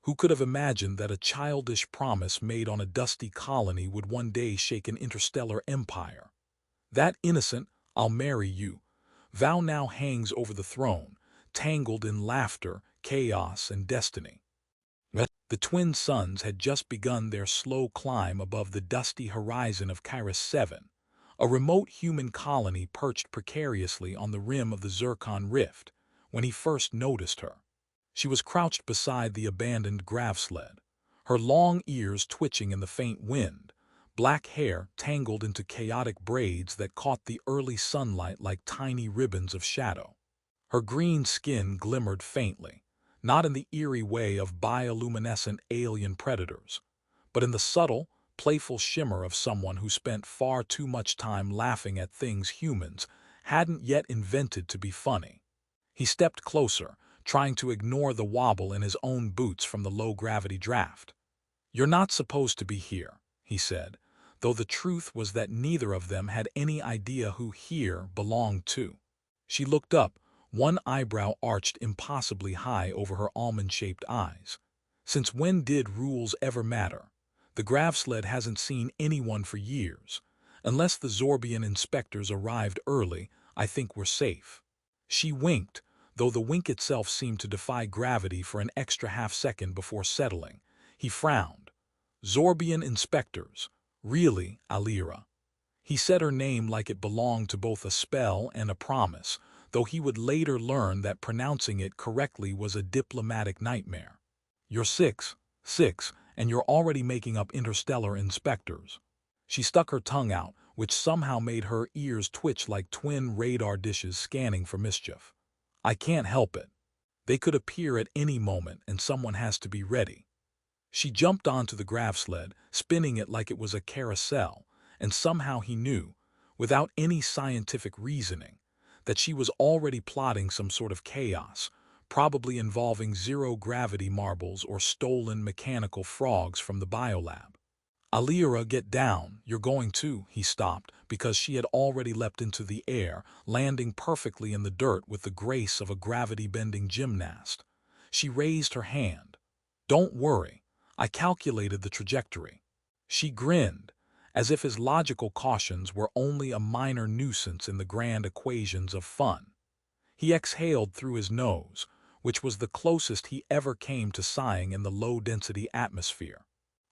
Who could have imagined that a childish promise made on a dusty colony would one day shake an interstellar empire? That innocent, "I'll marry you" vow now hangs over the throne, tangled in laughter, chaos, and destiny. The twin suns had just begun their slow climb above the dusty horizon of Kairos 7, a remote human colony perched precariously on the rim of the Zircon Rift, when he first noticed her. She was crouched beside the abandoned grav-sled, her long ears twitching in the faint wind, black hair tangled into chaotic braids that caught the early sunlight like tiny ribbons of shadow. Her green skin glimmered faintly, not in the eerie way of bioluminescent alien predators, but in the subtle, playful shimmer of someone who spent far too much time laughing at things humans hadn't yet invented to be funny. He stepped closer, trying to ignore the wobble in his own boots from the low-gravity draft. "You're not supposed to be here," he said, though the truth was that neither of them had any idea who here belonged to. She looked up, one eyebrow arched impossibly high over her almond-shaped eyes. "Since when did rules ever matter? The grav-sled hasn't seen anyone for years. Unless the Zorbian inspectors arrived early, I think we're safe." She winked, though the wink itself seemed to defy gravity for an extra half-second before settling. He frowned. "Zorbian inspectors? Really, Alira?" He said her name like it belonged to both a spell and a promise, though he would later learn that pronouncing it correctly was a diplomatic nightmare. "You're six, and you're already making up interstellar inspectors." She stuck her tongue out, which somehow made her ears twitch like twin radar dishes scanning for mischief. "I can't help it. They could appear at any moment, and someone has to be ready." She jumped onto the grav-sled, spinning it like it was a carousel, and somehow he knew, without any scientific reasoning, that she was already plotting some sort of chaos, probably involving zero-gravity marbles or stolen mechanical frogs from the biolab. "Alira, get down, you're going to," he stopped, because she had already leapt into the air, landing perfectly in the dirt with the grace of a gravity-bending gymnast. She raised her hand. "Don't worry, I calculated the trajectory." She grinned, as if his logical cautions were only a minor nuisance in the grand equations of fun. He exhaled through his nose, which was the closest he ever came to sighing in the low-density atmosphere.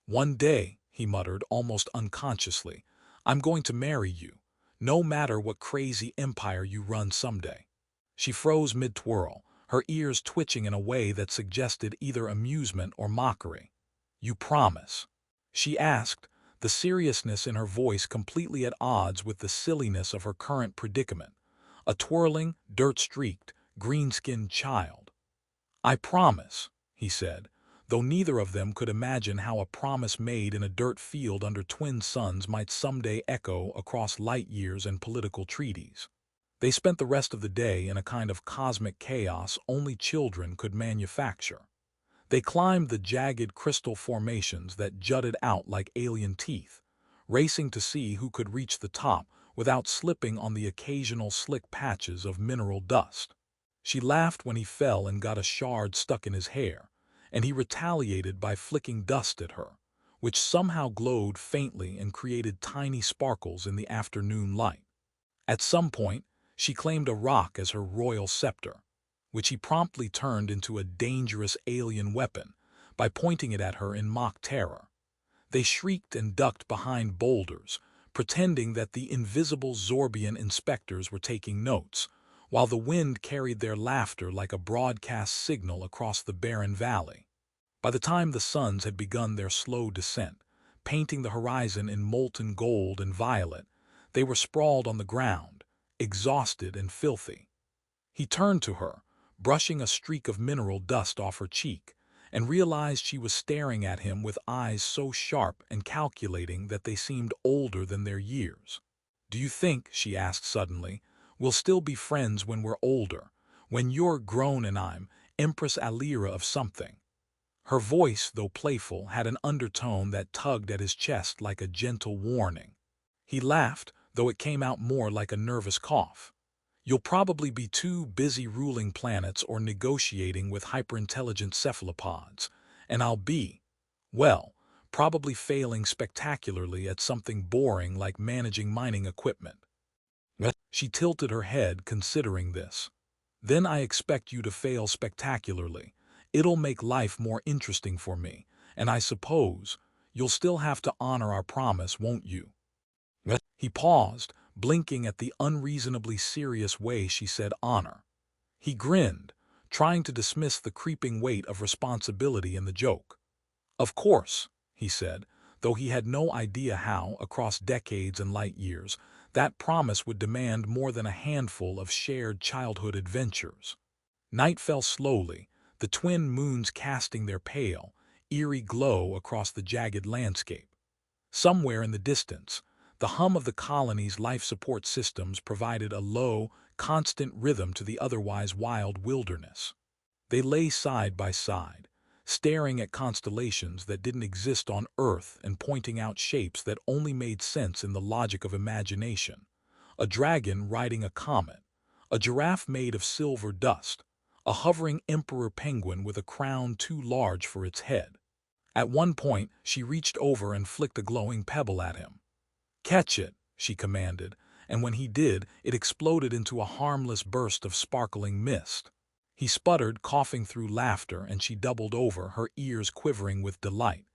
"One day," he muttered almost unconsciously, "I'm going to marry you, no matter what crazy empire you run someday." She froze mid-twirl, her ears twitching in a way that suggested either amusement or mockery. "You promise?" she asked, the seriousness in her voice completely at odds with the silliness of her current predicament. A twirling, dirt-streaked, green-skinned child. "I promise," he said, though neither of them could imagine how a promise made in a dirt field under twin suns might someday echo across light years and political treaties. They spent the rest of the day in a kind of cosmic chaos only children could manufacture. They climbed the jagged crystal formations that jutted out like alien teeth, racing to see who could reach the top without slipping on the occasional slick patches of mineral dust. She laughed when he fell and got a shard stuck in his hair, and he retaliated by flicking dust at her, which somehow glowed faintly and created tiny sparkles in the afternoon light. At some point, she claimed a rock as her royal scepter, which he promptly turned into a dangerous alien weapon by pointing it at her in mock terror. They shrieked and ducked behind boulders, pretending that the invisible Zorbian inspectors were taking notes, while the wind carried their laughter like a broadcast signal across the barren valley. By the time the suns had begun their slow descent, painting the horizon in molten gold and violet, they were sprawled on the ground, exhausted and filthy. He turned to her, brushing a streak of mineral dust off her cheek, and realized she was staring at him with eyes so sharp and calculating that they seemed older than their years. "Do you think," she asked suddenly, "we'll still be friends when we're older, when you're grown and I'm Empress Alira of something?" Her voice, though playful, had an undertone that tugged at his chest like a gentle warning. He laughed, though it came out more like a nervous cough. "You'll probably be too busy ruling planets or negotiating with hyperintelligent cephalopods, and I'll be, well, probably failing spectacularly at something boring like managing mining equipment. She tilted her head, considering this. Then I expect you to fail spectacularly. It'll make life more interesting for me, and I suppose you'll still have to honor our promise, won't you? He paused, blinking at the unreasonably serious way she said honor. He grinned, trying to dismiss the creeping weight of responsibility in the joke. Of course, he said, though he had no idea how, across decades and light years, that promise would demand more than a handful of shared childhood adventures. Night fell slowly, the twin moons casting their pale, eerie glow across the jagged landscape. Somewhere in the distance, the hum of the colony's life support systems provided a low, constant rhythm to the otherwise wild wilderness. They lay side by side, staring at constellations that didn't exist on Earth and pointing out shapes that only made sense in the logic of imagination. A dragon riding a comet, a giraffe made of silver dust, a hovering emperor penguin with a crown too large for its head. At one point, she reached over and flicked a glowing pebble at him. "Catch it," she commanded, and when he did, it exploded into a harmless burst of sparkling mist. He sputtered, coughing through laughter, and she doubled over, her ears quivering with delight.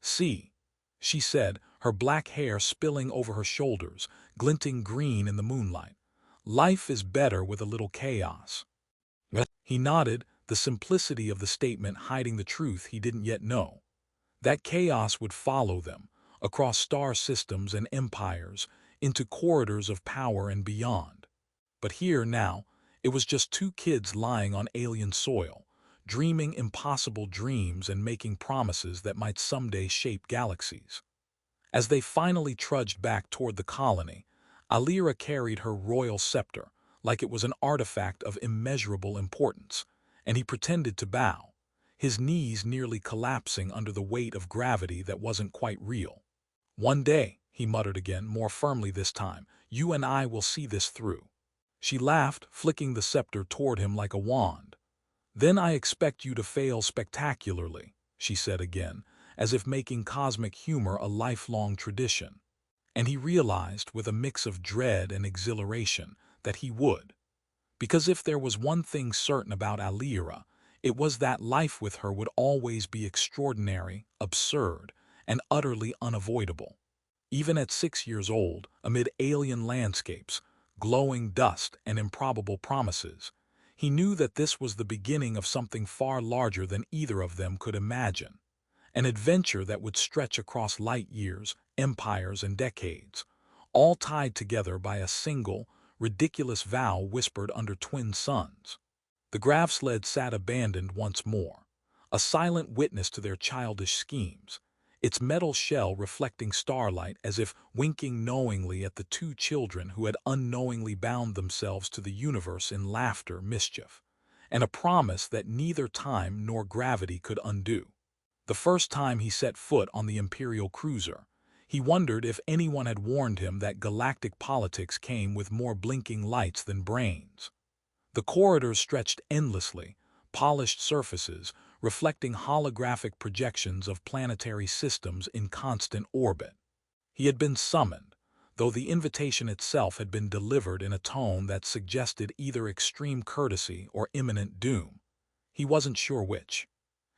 "See," she said, her black hair spilling over her shoulders, glinting green in the moonlight. "Life is better with a little chaos." He nodded, the simplicity of the statement hiding the truth he didn't yet know. That chaos would follow them, across star systems and empires, into corridors of power and beyond. But here, now, it was just two kids lying on alien soil, dreaming impossible dreams and making promises that might someday shape galaxies. As they finally trudged back toward the colony, Alira carried her royal scepter, like it was an artifact of immeasurable importance, and he pretended to bow, his knees nearly collapsing under the weight of gravity that wasn't quite real. "One day," he muttered again, more firmly this time, "you and I will see this through." She laughed, flicking the scepter toward him like a wand. "Then I expect you to fail spectacularly," she said again, as if making cosmic humor a lifelong tradition. And he realized, with a mix of dread and exhilaration, that he would. Because if there was one thing certain about Alira, it was that life with her would always be extraordinary, absurd, and utterly unavoidable. Even at 6 years old, amid alien landscapes, glowing dust, and improbable promises, he knew that this was the beginning of something far larger than either of them could imagine. An adventure that would stretch across light years, empires, and decades, all tied together by a single, ridiculous vow whispered under twin suns. The grav sled sat abandoned once more, a silent witness to their childish schemes, its metal shell reflecting starlight as if winking knowingly at the two children who had unknowingly bound themselves to the universe in laughter, mischief, and a promise that neither time nor gravity could undo. The first time he set foot on the Imperial cruiser, he wondered if anyone had warned him that galactic politics came with more blinking lights than brains. The corridors stretched endlessly, polished surfaces, reflecting holographic projections of planetary systems in constant orbit. He had been summoned, though the invitation itself had been delivered in a tone that suggested either extreme courtesy or imminent doom. He wasn't sure which.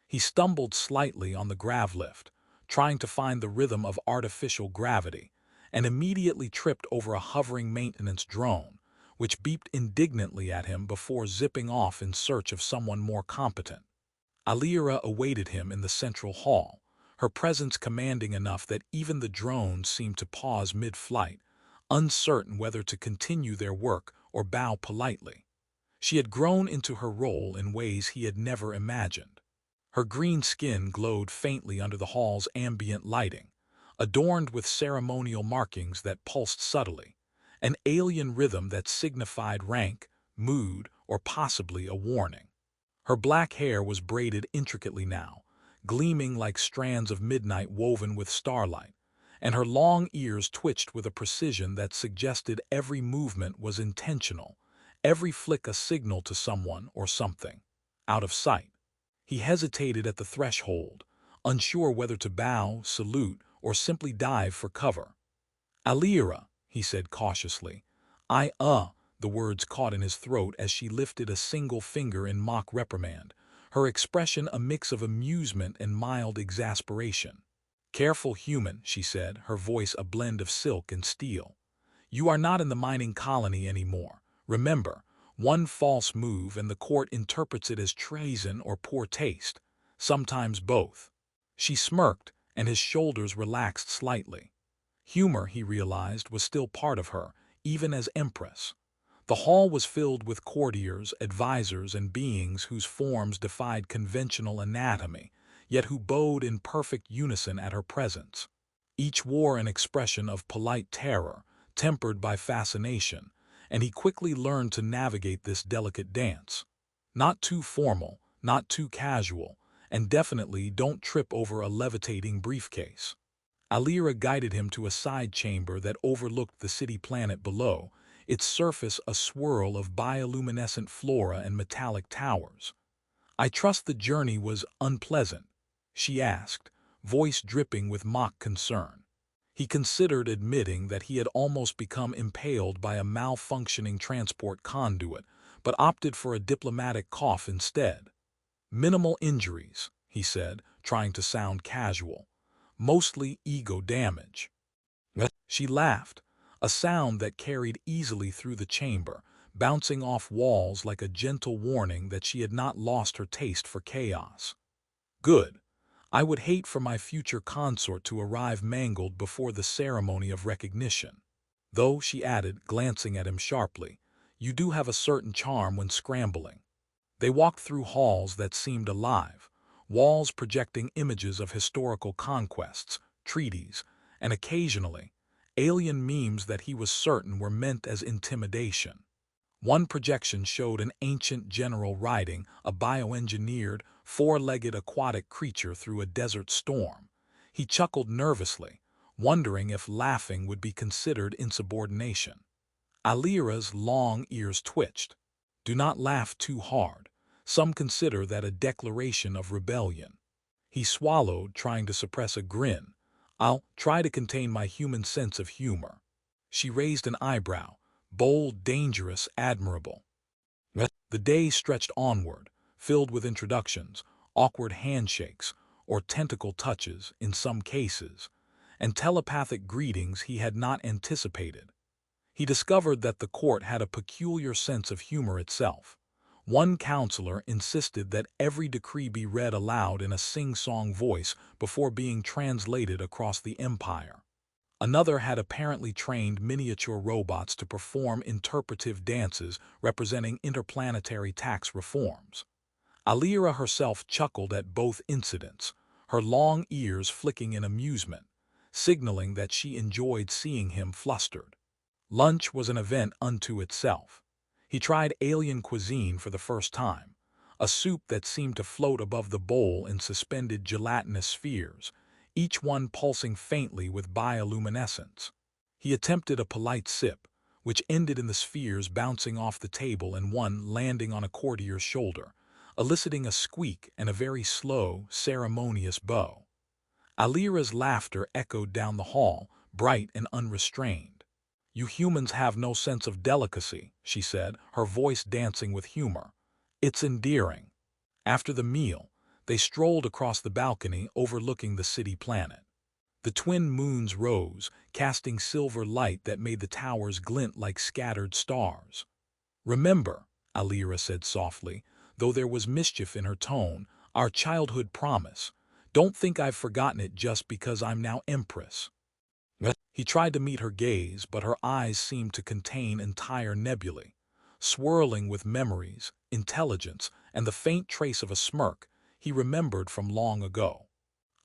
He stumbled slightly on the grav lift, trying to find the rhythm of artificial gravity, and immediately tripped over a hovering maintenance drone, which beeped indignantly at him before zipping off in search of someone more competent. Alira awaited him in the central hall, her presence commanding enough that even the drones seemed to pause mid-flight, uncertain whether to continue their work or bow politely. She had grown into her role in ways he had never imagined. Her green skin glowed faintly under the hall's ambient lighting, adorned with ceremonial markings that pulsed subtly, an alien rhythm that signified rank, mood, or possibly a warning. Her black hair was braided intricately now, gleaming like strands of midnight woven with starlight, and her long ears twitched with a precision that suggested every movement was intentional, every flick a signal to someone or something. Out of sight. He hesitated at the threshold, unsure whether to bow, salute, or simply dive for cover. "Alira," he said cautiously. The words caught in his throat as she lifted a single finger in mock reprimand, her expression a mix of amusement and mild exasperation. "Careful, human," she said, her voice a blend of silk and steel. "You are not in the mining colony anymore. Remember, one false move and the court interprets it as treason or poor taste, sometimes both." She smirked, and his shoulders relaxed slightly. Humor, he realized, was still part of her, even as empress. The hall was filled with courtiers, advisors, and beings whose forms defied conventional anatomy, yet who bowed in perfect unison at her presence. Each wore an expression of polite terror, tempered by fascination, and he quickly learned to navigate this delicate dance. Not too formal, not too casual, and definitely don't trip over a levitating briefcase. Alira guided him to a side chamber that overlooked the city planet below, its surface a swirl of bioluminescent flora and metallic towers. "I trust the journey was unpleasant?" she asked, voice dripping with mock concern. He considered admitting that he had almost become impaled by a malfunctioning transport conduit, but opted for a diplomatic cough instead. "Minimal injuries," he said, trying to sound casual. "Mostly ego damage." She laughed, a sound that carried easily through the chamber, bouncing off walls like a gentle warning that she had not lost her taste for chaos. "Good. I would hate for my future consort to arrive mangled before the ceremony of recognition. Though," she added, glancing at him sharply, "you do have a certain charm when scrambling." They walked through halls that seemed alive, walls projecting images of historical conquests, treaties, and occasionally, alien memes that he was certain were meant as intimidation. One projection showed an ancient general riding a bioengineered, four-legged aquatic creature through a desert storm. He chuckled nervously, wondering if laughing would be considered insubordination. Alira's long ears twitched. "Do not laugh too hard. Some consider that a declaration of rebellion." He swallowed, trying to suppress a grin. "I'll try to contain my human sense of humor." She raised an eyebrow. "Bold, dangerous, admirable." The day stretched onward, filled with introductions, awkward handshakes, or tentacle touches in some cases, and telepathic greetings he had not anticipated. He discovered that the court had a peculiar sense of humor itself. One counselor insisted that every decree be read aloud in a sing-song voice before being translated across the empire. Another had apparently trained miniature robots to perform interpretive dances representing interplanetary tax reforms. Alira herself chuckled at both incidents, her long ears flicking in amusement, signaling that she enjoyed seeing him flustered. Lunch was an event unto itself. He tried alien cuisine for the first time, a soup that seemed to float above the bowl in suspended gelatinous spheres, each one pulsing faintly with bioluminescence. He attempted a polite sip, which ended in the spheres bouncing off the table and one landing on a courtier's shoulder, eliciting a squeak and a very slow, ceremonious bow. Alira's laughter echoed down the hall, bright and unrestrained. "You humans have no sense of delicacy," she said, her voice dancing with humor. "It's endearing." After the meal, they strolled across the balcony overlooking the city planet. The twin moons rose, casting silver light that made the towers glint like scattered stars. "Remember," Alira said softly, though there was mischief in her tone, "our childhood promise. Don't think I've forgotten it just because I'm now empress." He tried to meet her gaze, but her eyes seemed to contain entire nebulae, swirling with memories, intelligence, and the faint trace of a smirk he remembered from long ago.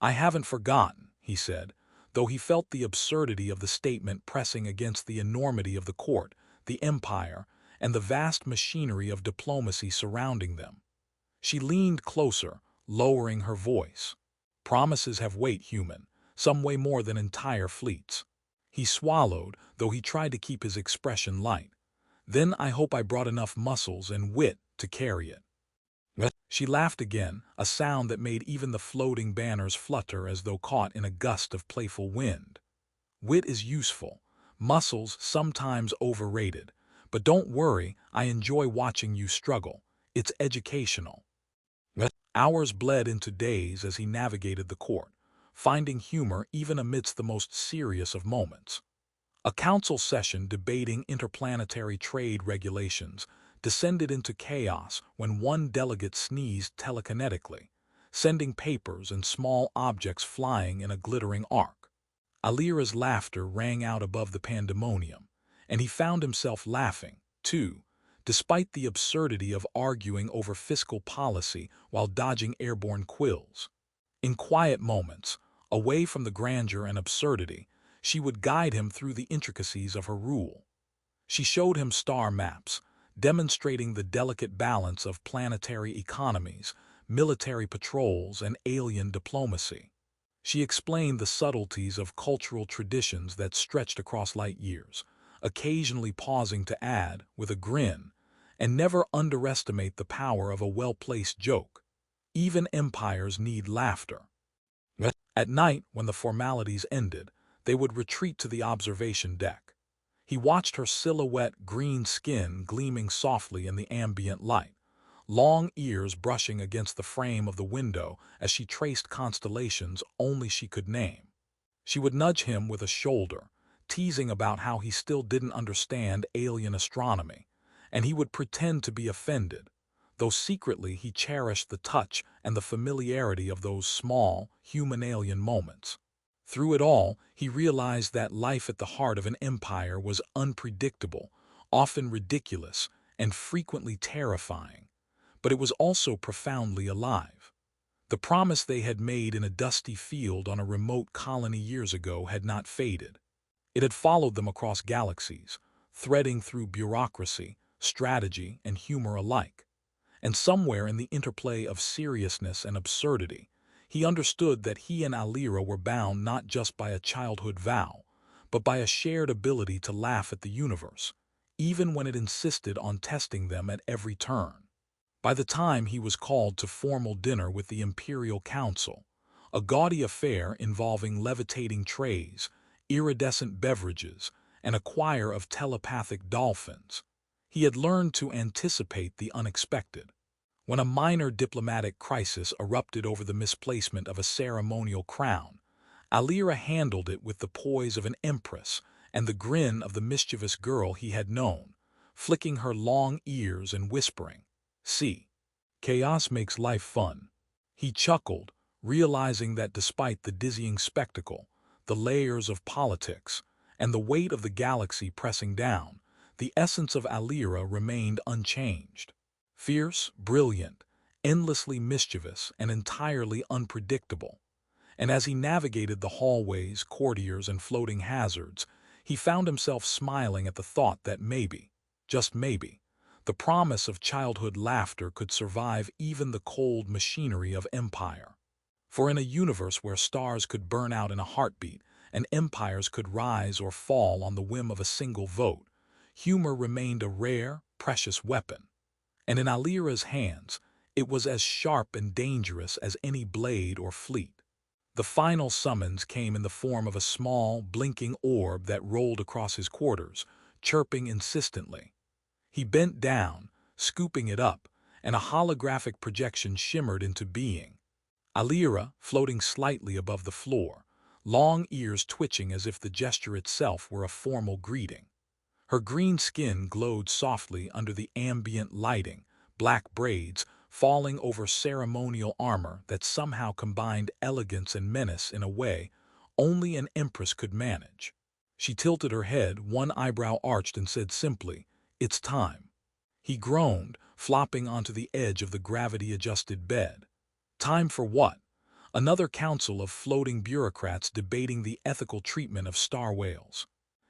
"I haven't forgotten," he said, though he felt the absurdity of the statement pressing against the enormity of the court, the empire, and the vast machinery of diplomacy surrounding them. She leaned closer, lowering her voice. "Promises have weight, human, some weigh more than entire fleets." He swallowed, though he tried to keep his expression light. "Then I hope I brought enough muscles and wit to carry it." She laughed again, a sound that made even the floating banners flutter as though caught in a gust of playful wind. Wit is useful, muscles sometimes overrated, but don't worry, I enjoy watching you struggle. It's educational. Hours bled into days as he navigated the court, finding humor even amidst the most serious of moments. A council session debating interplanetary trade regulations descended into chaos when one delegate sneezed telekinetically, sending papers and small objects flying in a glittering arc. Alira's laughter rang out above the pandemonium, and he found himself laughing, too, despite the absurdity of arguing over fiscal policy while dodging airborne quills. In quiet moments, away from the grandeur and absurdity, she would guide him through the intricacies of her rule. She showed him star maps, demonstrating the delicate balance of planetary economies, military patrols, and alien diplomacy. She explained the subtleties of cultural traditions that stretched across light years, occasionally pausing to add, with a grin, and never underestimate the power of a well-placed joke. Even empires need laughter. At night, when the formalities ended, they would retreat to the observation deck. He watched her silhouette green skin gleaming softly in the ambient light, long ears brushing against the frame of the window as she traced constellations only she could name. She would nudge him with a shoulder, teasing about how he still didn't understand alien astronomy, and he would pretend to be offended, though secretly he cherished the touch and the familiarity of those small, human-alien moments. Through it all, he realized that life at the heart of an empire was unpredictable, often ridiculous, and frequently terrifying, but it was also profoundly alive. The promise they had made in a dusty field on a remote colony years ago had not faded. It had followed them across galaxies, threading through bureaucracy, strategy, and humor alike. And somewhere in the interplay of seriousness and absurdity, he understood that he and Alira were bound not just by a childhood vow, but by a shared ability to laugh at the universe, even when it insisted on testing them at every turn. By the time he was called to formal dinner with the Imperial Council, a gaudy affair involving levitating trays, iridescent beverages, and a choir of telepathic dolphins, he had learned to anticipate the unexpected. When a minor diplomatic crisis erupted over the misplacement of a ceremonial crown, Alira handled it with the poise of an empress and the grin of the mischievous girl he had known, flicking her long ears and whispering, "See, chaos makes life fun." He chuckled, realizing that despite the dizzying spectacle, the layers of politics, and the weight of the galaxy pressing down, the essence of Alira remained unchanged. Fierce, brilliant, endlessly mischievous, and entirely unpredictable. And as he navigated the hallways, courtiers, and floating hazards, he found himself smiling at the thought that maybe, just maybe, the promise of childhood laughter could survive even the cold machinery of empire. For in a universe where stars could burn out in a heartbeat and empires could rise or fall on the whim of a single vote, humor remained a rare, precious weapon. And in Alira's hands, it was as sharp and dangerous as any blade or fleet. The final summons came in the form of a small, blinking orb that rolled across his quarters, chirping insistently. He bent down, scooping it up, and a holographic projection shimmered into being. Alira, floating slightly above the floor, long ears twitching as if the gesture itself were a formal greeting. Her green skin glowed softly under the ambient lighting, black braids falling over ceremonial armor that somehow combined elegance and menace in a way only an empress could manage. She tilted her head, one eyebrow arched, and said simply, "It's time." He groaned, flopping onto the edge of the gravity-adjusted bed. Time for what? Another council of floating bureaucrats debating the ethical treatment of star whales.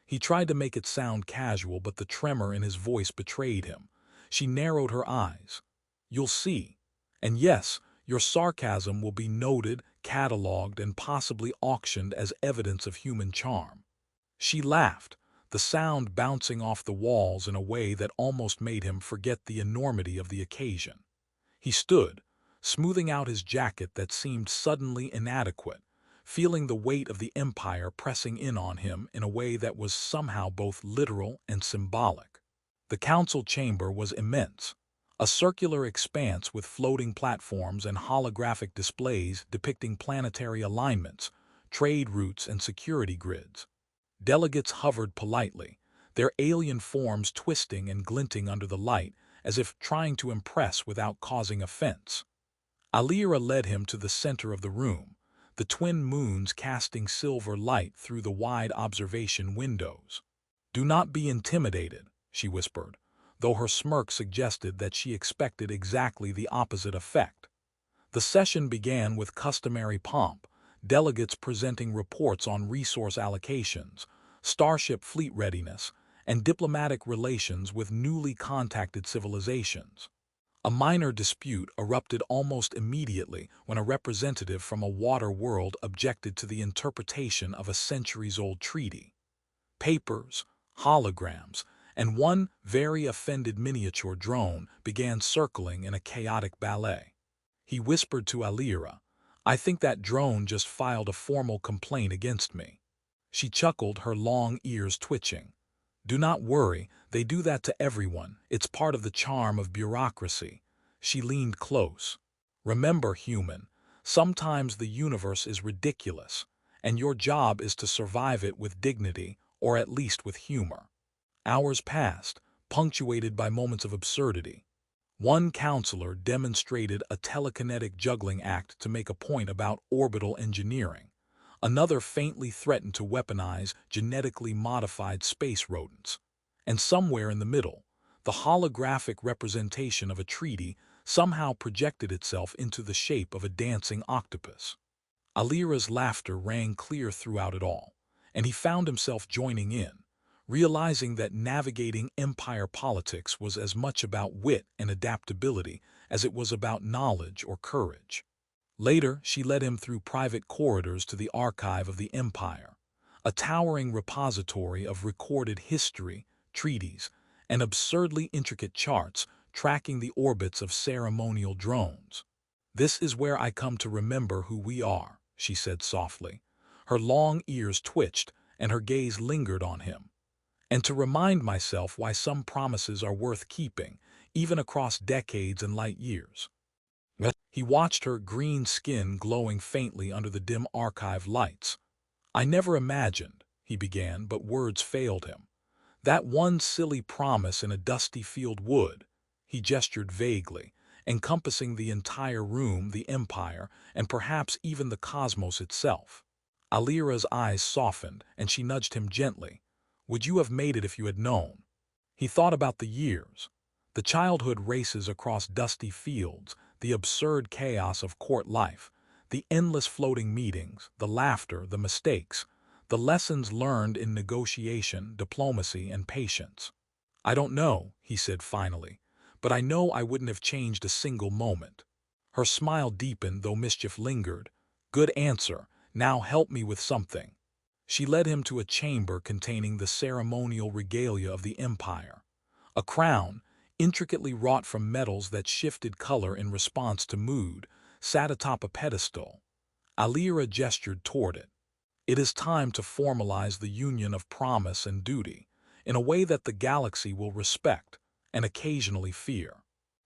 He tried to make it sound casual, but the tremor in his voice betrayed him. She narrowed her eyes. "You'll see. And yes, your sarcasm will be noted, catalogued, and possibly auctioned as evidence of human charm." She laughed, the sound bouncing off the walls in a way that almost made him forget the enormity of the occasion. He stood, smoothing out his jacket that seemed suddenly inadequate, feeling the weight of the empire pressing in on him in a way that was somehow both literal and symbolic. The council chamber was immense, a circular expanse with floating platforms and holographic displays depicting planetary alignments, trade routes, and security grids. Delegates hovered politely, their alien forms twisting and glinting under the light as if trying to impress without causing offense. Alira led him to the center of the room, the twin moons casting silver light through the wide observation windows. "Do not be intimidated," she whispered, though her smirk suggested that she expected exactly the opposite effect. The session began with customary pomp, delegates presenting reports on resource allocations, starship fleet readiness, and diplomatic relations with newly contacted civilizations. A minor dispute erupted almost immediately when a representative from a water world objected to the interpretation of a centuries-old treaty. Papers, holograms, and one very offended miniature drone began circling in a chaotic ballet. He whispered to Alira, "I think that drone just filed a formal complaint against me." She chuckled, her long ears twitching. "Do not worry, they do that to everyone. It's part of the charm of bureaucracy." She leaned close. "Remember, human, sometimes the universe is ridiculous, and your job is to survive it with dignity, or at least with humor." Hours passed, punctuated by moments of absurdity. One counselor demonstrated a telekinetic juggling act to make a point about orbital engineering. Another faintly threatened to weaponize genetically modified space rodents. And somewhere in the middle, the holographic representation of a treaty somehow projected itself into the shape of a dancing octopus. Alira's laughter rang clear throughout it all, and he found himself joining in, realizing that navigating empire politics was as much about wit and adaptability as it was about knowledge or courage. Later, she led him through private corridors to the archive of the empire, a towering repository of recorded history, treaties, and absurdly intricate charts tracking the orbits of ceremonial drones. "This is where I come to remember who we are," she said softly. Her long ears twitched, and her gaze lingered on him. "And to remind myself why some promises are worth keeping, even across decades and light years." He watched her green skin glowing faintly under the dim archive lights. "I never imagined," he began, but words failed him. "That one silly promise in a dusty field would," he gestured vaguely, encompassing the entire room, the empire, and perhaps even the cosmos itself. Alira's eyes softened, and she nudged him gently. "Would you have made it if you had known?" He thought about the years, the childhood races across dusty fields, the absurd chaos of court life, the endless floating meetings, the laughter, the mistakes, the lessons learned in negotiation, diplomacy, and patience. "I don't know," he said finally, "but I know I wouldn't have changed a single moment." Her smile deepened, though mischief lingered. "Good answer. Now help me with something." She led him to a chamber containing the ceremonial regalia of the empire. A crown, intricately wrought from metals that shifted color in response to mood, sat atop a pedestal. Alira gestured toward it. "It is time to formalize the union of promise and duty, in a way that the galaxy will respect and occasionally fear."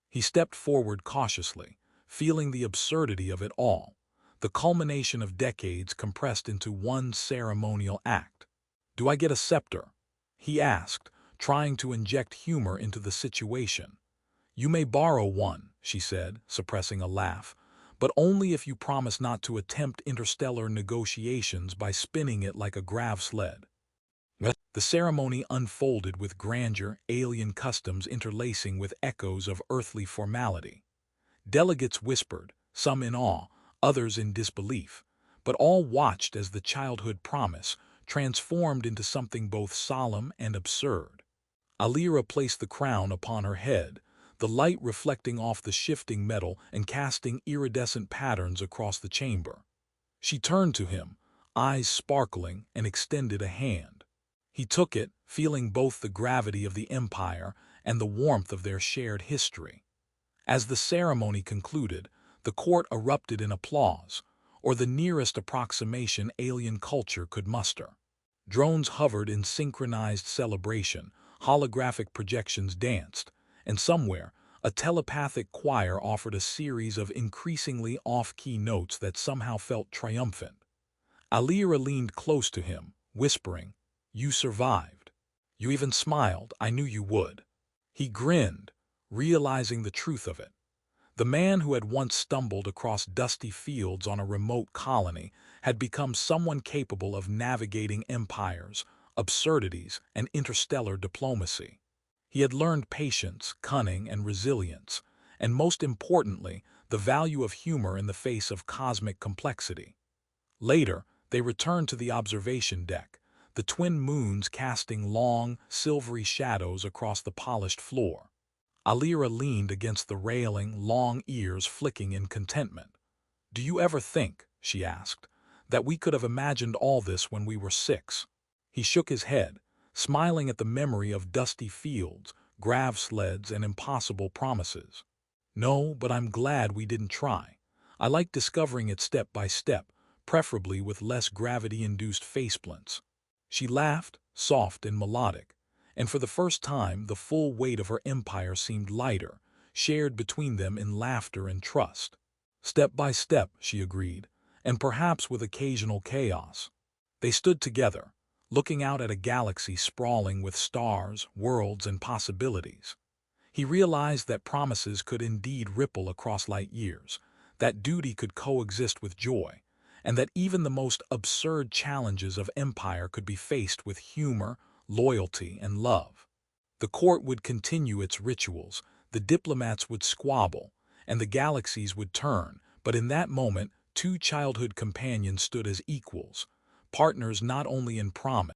He stepped forward cautiously, feeling the absurdity of it all, the culmination of decades compressed into one ceremonial act. "Do I get a scepter?" he asked, trying to inject humor into the situation. "You may borrow one," she said, suppressing a laugh, "but only if you promise not to attempt interstellar negotiations by spinning it like a grav sled." The ceremony unfolded with grandeur, alien customs interlacing with echoes of earthly formality. Delegates whispered, some in awe, others in disbelief, but all watched as the childhood promise transformed into something both solemn and absurd. Alira placed the crown upon her head, the light reflecting off the shifting metal and casting iridescent patterns across the chamber. She turned to him, eyes sparkling, and extended a hand. He took it, feeling both the gravity of the empire and the warmth of their shared history. As the ceremony concluded, the court erupted in applause, or the nearest approximation alien culture could muster. Drones hovered in synchronized celebration, holographic projections danced, and somewhere, a telepathic choir offered a series of increasingly off-key notes that somehow felt triumphant. Alira leaned close to him, whispering, "You survived. You even smiled, I knew you would." He grinned, realizing the truth of it. The man who had once stumbled across dusty fields on a remote colony had become someone capable of navigating empires, absurdities, and interstellar diplomacy. He had learned patience, cunning, and resilience, and most importantly, the value of humor in the face of cosmic complexity. Later, they returned to the observation deck, the twin moons casting long, silvery shadows across the polished floor. Alira leaned against the railing, long ears flicking in contentment. "Do you ever think," she asked, "that we could have imagined all this when we were 6? He shook his head, smiling at the memory of dusty fields, grav sleds, and impossible promises. "No, but I'm glad we didn't try. I like discovering it step by step, preferably with less gravity-induced faceplants." She laughed, soft and melodic, and for the first time the full weight of her empire seemed lighter, shared between them in laughter and trust. "Step by step," she agreed, "and perhaps with occasional chaos." They stood together, looking out at a galaxy sprawling with stars, worlds, and possibilities. He realized that promises could indeed ripple across light years, that duty could coexist with joy, and that even the most absurd challenges of empire could be faced with humor, loyalty, and love. The court would continue its rituals, the diplomats would squabble, and the galaxies would turn, but in that moment, two childhood companions stood as equals, partners not only in promise,